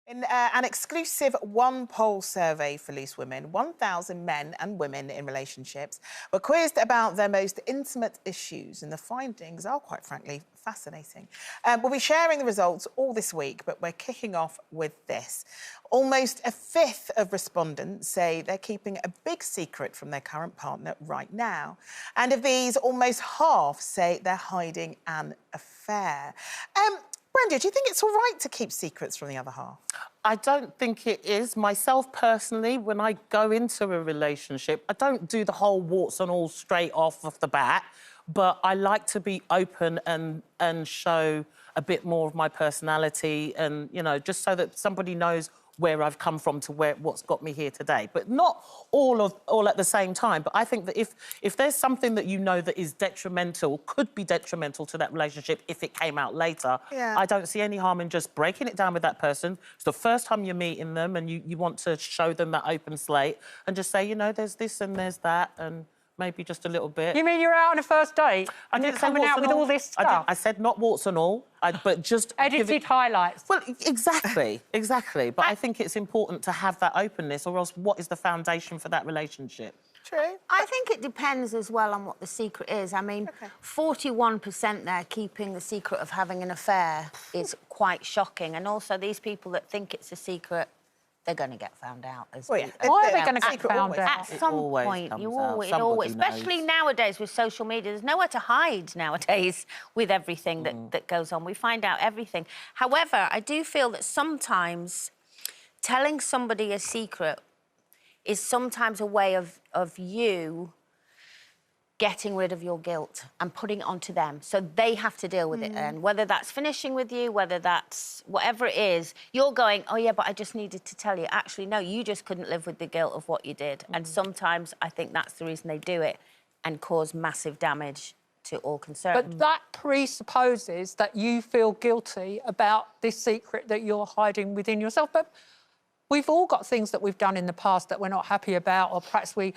In an exclusive one-poll survey for Loose Women, 1,000 men and women in relationships were quizzed about their most intimate issues, and the findings are, quite frankly, fascinating. We'll be sharing the results all this week, but we're kicking off with this. Almost a fifth of respondents say they're keeping a big secret from their current partner right now. And of these, almost half say they're hiding an affair. Brenda, do you think it's all right to keep secrets from the other half? I don't think it is. Myself, personally, when I go into a relationship, I don't do the whole warts and all straight off the bat, but I like to be open and show a bit more of my personality and, you know, just so that somebody knows where I've come from to what's got me here today. But not all at the same time. But I think that if there's something that you know that is detrimental, could be detrimental to that relationship if it came out later, I don't see any harm in just breaking it down with that person. It's the first time you're meeting them and you want to show them that open slate and just say, you know, there's this and there's that and maybe just a little bit. You mean you're out on a first date and you're coming out with all this stuff? I said not warts and all, but just... Edited highlights. Well, exactly, exactly. But I think it's important to have that openness, or else what is the foundation for that relationship? True. I think it depends as well on what the secret is. I mean, 41% there keeping the secret of having an affair is quite shocking. And also these people that think it's a secret, they're going to get found out. Well, yeah. Why are they going to get found out? At some point, especially nowadays with social media, there's nowhere to hide nowadays with everything that goes on. We find out everything. However, I do feel that sometimes telling somebody a secret is sometimes a way of you getting rid of your guilt and putting it onto them. So they have to deal with it. And whether that's finishing with you, whether that's whatever it is, you're going, oh, yeah, but I just needed to tell you. Actually, no, you just couldn't live with the guilt of what you did. And sometimes I think that's the reason they do it and cause massive damage to all concerned. But that presupposes that you feel guilty about this secret that you're hiding within yourself. But we've all got things that we've done in the past that we're not happy about, or perhaps we're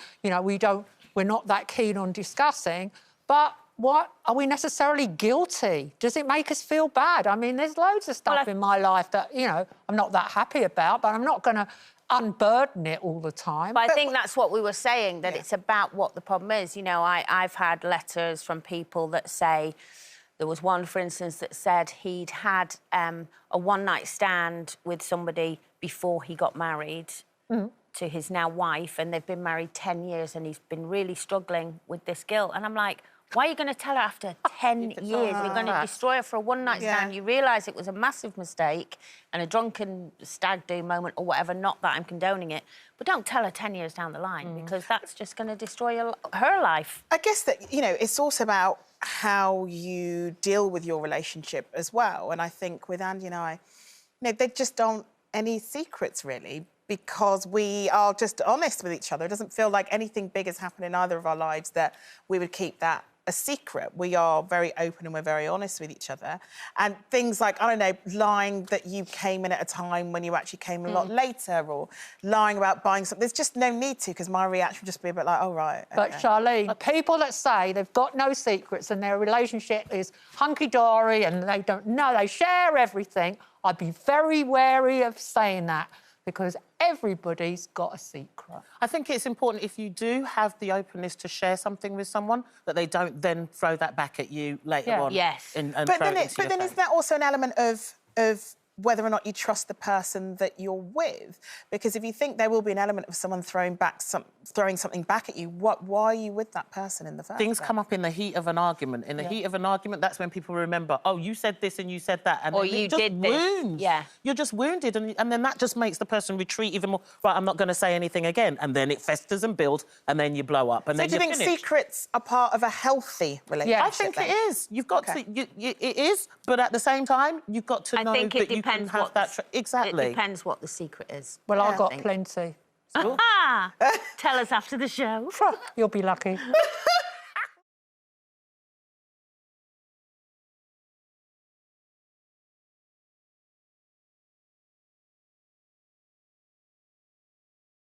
not that keen on discussing, but what are we necessarily guilty? Does it make us feel bad? I mean, there's loads of stuff in my life that, you know, I'm not that happy about, but I'm not going to unburden it all the time. But I think that's what we were saying, that it's about what the problem is. You know, I've had letters from people that say, there was one, for instance, that said he'd had a one-night stand with somebody before he got married to his now wife, and they've been married 10 years and he's been really struggling with this guilt. And I'm like, why are you going to tell her after 10 years? You're going to destroy her for a one-night stand. You realise it was a massive mistake and a drunken stag do moment or whatever, not that I'm condoning it, but don't tell her 10 years down the line because that's just going to destroy her life. I guess that, you know, it's also about how you deal with your relationship as well. And I think with Andy and I, you know, they just aren't any secrets, really, because we are just honest with each other. It doesn't feel like anything big has happened in either of our lives that we would keep that a secret. We are very open and we're very honest with each other. And things like, I don't know, lying that you came in at a time when you actually came a lot later, or lying about buying something. There's just no need to, because my reaction would just be a bit like, oh, right. Okay. But, Charlene, people that say they've got no secrets and their relationship is hunky-dory and they don't know, they share everything, I'd be very wary of saying that, because everybody's got a secret. I think it's important, if you do have the openness to share something with someone, that they don't then throw that back at you later on. Yes. But then isn't that also an element of whether or not you trust the person that you're with? Because if you think there will be an element of someone throwing something back at you, why are you with that person in the first place? Things come up in the heat of an argument. In the heat of an argument, that's when people remember, oh, you said this and you said that. And or you did this. Wounds. Yeah. You're just wounded, and then that just makes the person retreat even more. Right, I'm not going to say anything again. And then it festers and builds, and then you blow up. And so then do you think secrets are part of a healthy relationship? Yeah, I think it is. You've got to... it is, but at the same time, you've got to know that you can have that... Exactly. It depends what the secret is. Well, I've got plenty. Tell us after the show. You'll be lucky.